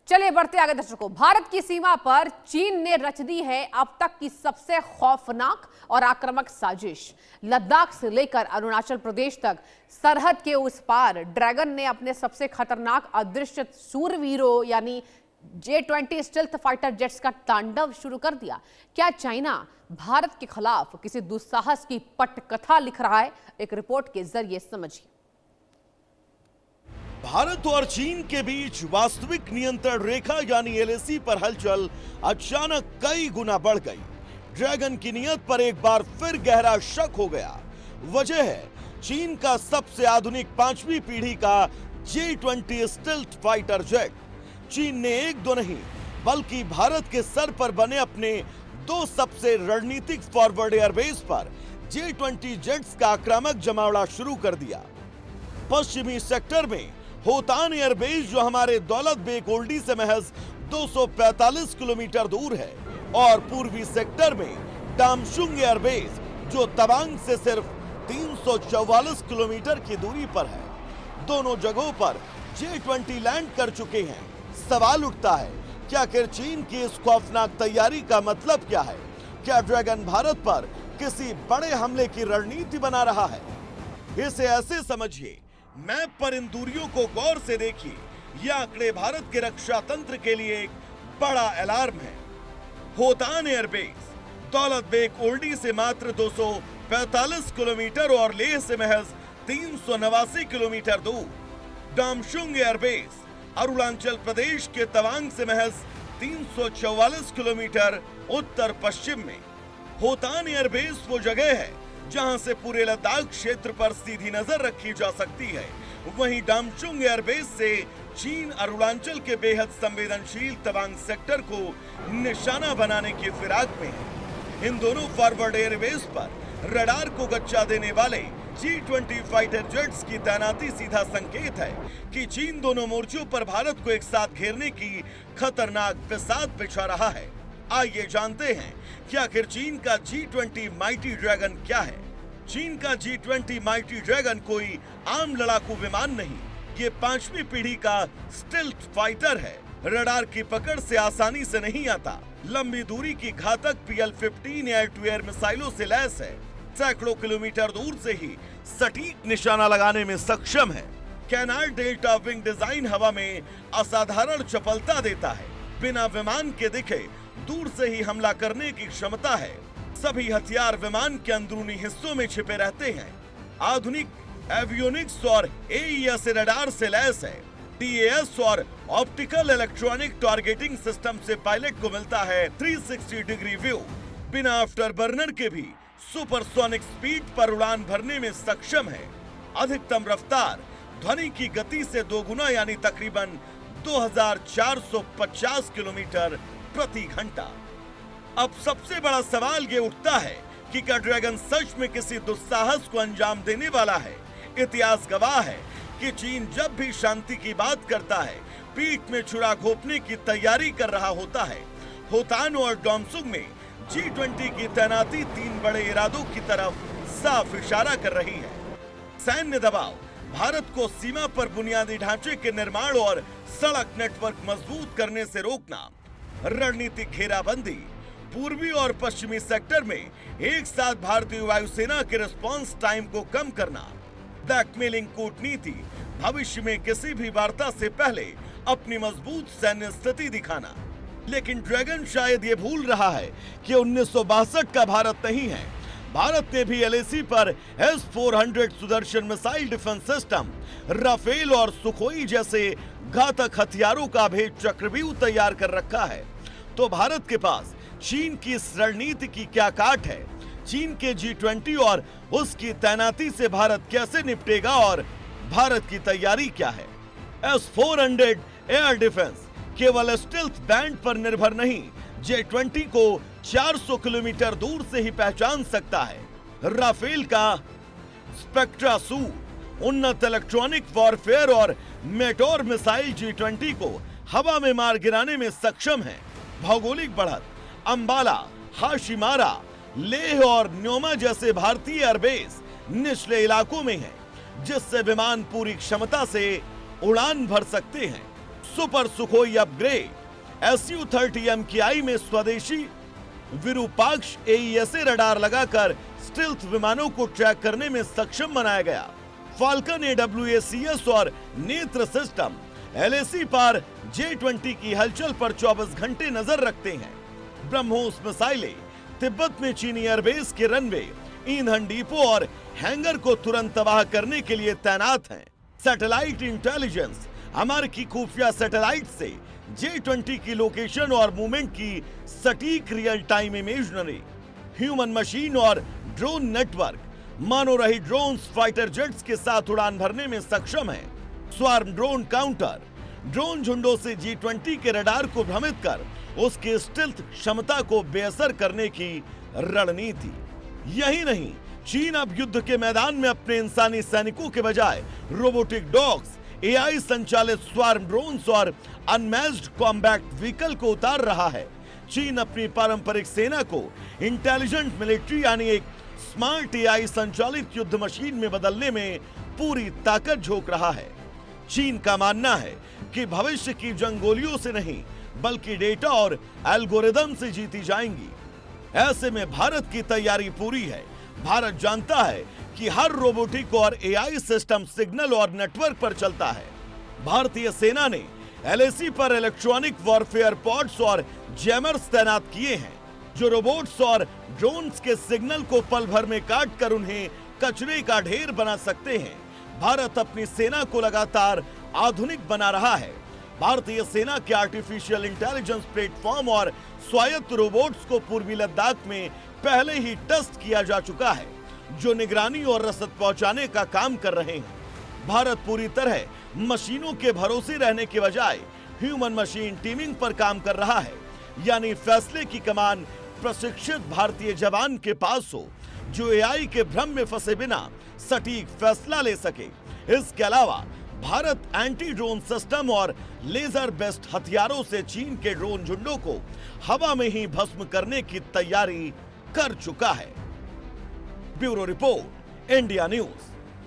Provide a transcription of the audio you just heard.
चलिए बढ़ते आगे दर्शकों। भारत की सीमा पर चीन ने रच दी है अब तक की सबसे खौफनाक और आक्रामक साजिश। लद्दाख से लेकर अरुणाचल प्रदेश तक सरहद के उस पार ड्रैगन ने अपने सबसे खतरनाक अदृश्य सूरवीरों यानी J-20 स्टेल्थ फाइटर जेट्स का तांडव शुरू कर दिया। क्या चाइना भारत के खिलाफ किसी दुस्साहस की पटकथा लिख रहा है? एक रिपोर्ट के जरिए समझिए। भारत और चीन के बीच वास्तविक नियंत्रण रेखा यानी LAC पर हलचल अचानक कई गुना बढ़ गई। ड्रैगन की नीयत पर एक बार फिर गहरा शक हो गया। वजह है चीन का सबसे आधुनिक 5वीं पीढ़ी का J-20 स्टेल्थ फाइटर जेट। चीन ने एक दो नहीं बल्कि भारत के सर पर बने अपने दो सबसे रणनीतिक फॉरवर्ड एयरबेस पर J-20 जेट्स का आक्रामक जमावड़ा शुरू कर दिया। पश्चिमी सेक्टर में होतान एयरबेस जो हमारे दौलत बेग ओल्डी से महज 245 किलोमीटर दूर है और पूर्वी सेक्टर में डामशुंग एयरबेस जो तवांग से सिर्फ 344 किलोमीटर की दूरी पर है। दोनों जगहों पर J-20 लैंड कर चुके हैं। सवाल उठता है क्या आखिर चीन की इस खौफनाक तैयारी का मतलब क्या है? क्या ड्रैगन भारत पर किसी बड़े हमले की रणनीति बना रहा है? इसे ऐसे समझिए, मैप पर इन दूरियों को गौर से देखिए। यह आंकड़े भारत के रक्षा तंत्र के लिए एक बड़ा अलार्म है। होतान एयरबेस दौलत बेग ओल्डी से मात्र 245 किलोमीटर और लेह से महज 389 किलोमीटर दूर। डामशुंग एयरबेस अरुणाचल प्रदेश के तवांग से महज 344 किलोमीटर उत्तर पश्चिम में। होतान एयरबेस वो जगह है जहां से पूरे लद्दाख क्षेत्र पर सीधी नजर रखी जा सकती है। वहीं डामचुंग एयरबेस से चीन अरुणाचल के बेहद संवेदनशील तवांग सेक्टर को निशाना बनाने की फिराक में है। इन दोनों फॉरवर्ड एयरबेस पर रडार को गच्चा देने वाले J-20 फाइटर जेट्स की तैनाती सीधा संकेत है कि चीन दोनों मोर्चों पर भारत को एक साथ घेरने की खतरनाक बिसात बिछा रहा है। आइए जानते हैं कि आखिर चीन का J-20 माइटी ड्रैगन क्या है। चीन का J-20 माइटी ड्रैगन कोई आम लड़ाकू विमान नहीं, ये 5वीं पीढ़ी का स्टेल्थ फाइटर है। रडार की पकड़ से आसानी से नहीं आता। लंबी दूरी की घातक PL-15 एयर टू एयर मिसाइलों से लैस है। सैकड़ों किलोमीटर दूर से ही सटीक निशाना लगाने में सक्षम है। कैनाल डेल्टा विंग डिजाइन हवा में असाधारण चपलता देता है। बिना विमान के दिखे दूर से ही हमला करने की क्षमता है। सभी हथियार विमान के अंदरूनी हिस्सों में छिपे रहते हैं। आधुनिक एवियोनिक्स और AES रडार से लैस है। DAS और ऑप्टिकल इलेक्ट्रॉनिक टारगेटिंग सिस्टम से पायलट को मिलता है 360 डिग्री व्यू। बिना आफ्टर बर्नर के भी सुपरसोनिक स्पीड पर उड़ान भरने में सक्षम है। अधिकतम रफ्तार ध्वनि की गति से दोगुना यानी तकरीबन 2450 किलोमीटर प्रति घंटा। अब सबसे बड़ा सवाल ये उठता है कि क्या ड्रैगन सच में किसी दुस्साहस को अंजाम देने वाला है? इतिहास गवाह है कि चीन जब भी शांति की बात करता है पीठ में छुरा घोंपने की तैयारी कर रहा होता है। होतान और डामसुंग में J-20 की तैनाती 3 बड़े इरादों की तरफ साफ इशारा कर रही है। सैन्य दबाव, भारत को सीमा पर बुनियादी ढांचे के निर्माण और सड़क नेटवर्क मजबूत करने से रोकना। रणनीतिक घेराबंदी, पूर्वी और पश्चिमी सेक्टर में एक साथ भारतीय वायुसेना के रिस्पांस टाइम को कम करना। ब्लैकमेलिंग कूटनीति, भविष्य में किसी भी वार्ता से पहले अपनी मजबूत सैन्य स्थिति दिखाना। लेकिन ड्रैगन शायद ये भूल रहा है कि 1962 का भारत नहीं है। भारत ने भी LAC पर S-400 Sudarshan missile defence system, Rafale और सुखोई जैसे घातक हथियारों का भेद चक्रव्यूह तैयार कर रखा है। तो भारत के पास चीन की इस रणनीति की क्या काट है? चीन के J-20 और उसकी तैनाती से भारत कैसे निपटेगा और भारत की तैयारी क्या है? S-400 एयर डिफेंस केवल स्टेल्थ बैंड पर निर्भर नहीं, J-20 को 400 किलोमीटर दूर से ही पहचान सकता है। राफेल का स्पेक्ट्रा सू, उन्नत इलेक्ट्रॉनिक वॉरफेयर और मेटोर मिसाइल J-20 को हवा में मार गिराने में सक्षम है। भौगोलिक बढ़त, अंबाला, हाशिमारा, लेह और न्योमा जैसे भारतीय एयरबेस निचले इलाकों में है, जिससे विमान पूरी क्षमता से उड़ान भर सकते हैं। Super Sukhoi upgrade SU-30 MKI में स्वदेशी विरूपाक्ष AESA रडार लगाकर स्टिल्थ विमानों को ट्रैक करने में सक्षम बनाया गया। फाल्कन AWACS और नेत्र सिस्टम LAC पर J-20 की हलचल पर 24 घंटे नजर रखते हैं। ब्रह्मोस मिसाइलें तिब्बत में चीनी एयरबेस के रनवे, ईंधन डिपो और हैंगर को तुरंत तबाह करने के लिए तैनात हैं। सैटेलाइट इंटेलिजेंस अमेरिकी खुफिया सैटेलाइट से J-20 की लोकेशन और मूवमेंट की सटीक real time imagery, human machine और ड्रोन नेटवर्क मानव रहित ड्रोन्स फाइटर जेट्स के साथ उड़ान भरने में सक्षम है। स्वार्म ड्रोन काउंटर ड्रोन झुंडों से J-20 के रडार को भ्रमित कर उसकी स्टिल्थ क्षमता को बेअसर करने की रणनीति। यही नहीं, चीन अब युद्ध के मैदान में अपने इंसानी सैनिकों के बजाय रोबोटिक डॉग्स, AI संचालित स्वार्म ड्रोन्स और अनमैच्ड कॉम्बैट व्हीकल को उतार रहा है। चीन अपनी पारंपरिक सेना को इंटेलिजेंट मिलिट्री यानी एक स्मार्ट AI संचालित युद्ध मशीन में बदलने में पूरी ताकत झोंक रहा है। चीन का मानना है कि भविष्य की जंग गोलियों से नहीं बल्कि डेटा और एल्गोरिदम से जीती जाएंगी। ऐसे में भारत की तैयारी पूरी है। भारत जानता है कि हर रोबोटिक और AI सिस्टम सिग्नल और नेटवर्क पर चलता है। भारतीय सेना ने LAC पर इलेक्ट्रॉनिक वॉरफेयर पॉड्स और जैमर्स तैनात किए हैं, जो रोबोट्स और ड्रोन्स के सिग्नल को पल भर में काट कर उन्हें कचरे का ढेर बना सकते हैं। भारत अपनी सेना को लगातार आधुनिक बना रहा है। भारतीय सेना के आर्टिफिशियल इंटेलिजेंस प्लेटफॉर्म और स्वायत्त रोबोट्स को पूर्वी लद्दाख में पहले ही टेस्ट किया जा चुका है, जो निगरानी और रसद पहुंचाने का काम कर रहे हैं। भारत पूरी तरह मशीनों के भरोसे रहने के बजाय ह्यूमन मशीन टीमिंग पर काम कर रहा है, यानी फैसले की कमान प्रशिक्षित भारतीय जवान के पास हो, जो AI के भ्रम में फंसे बिना सटीक फैसला ले सके। इसके अलावा भारत एंटी ड्रोन सिस्टम और लेजर बेस्ड हथियारों से चीन के ड्रोन झुंडों को हवा में ही भस्म करने की तैयारी कर चुका है। Bureau report, India news.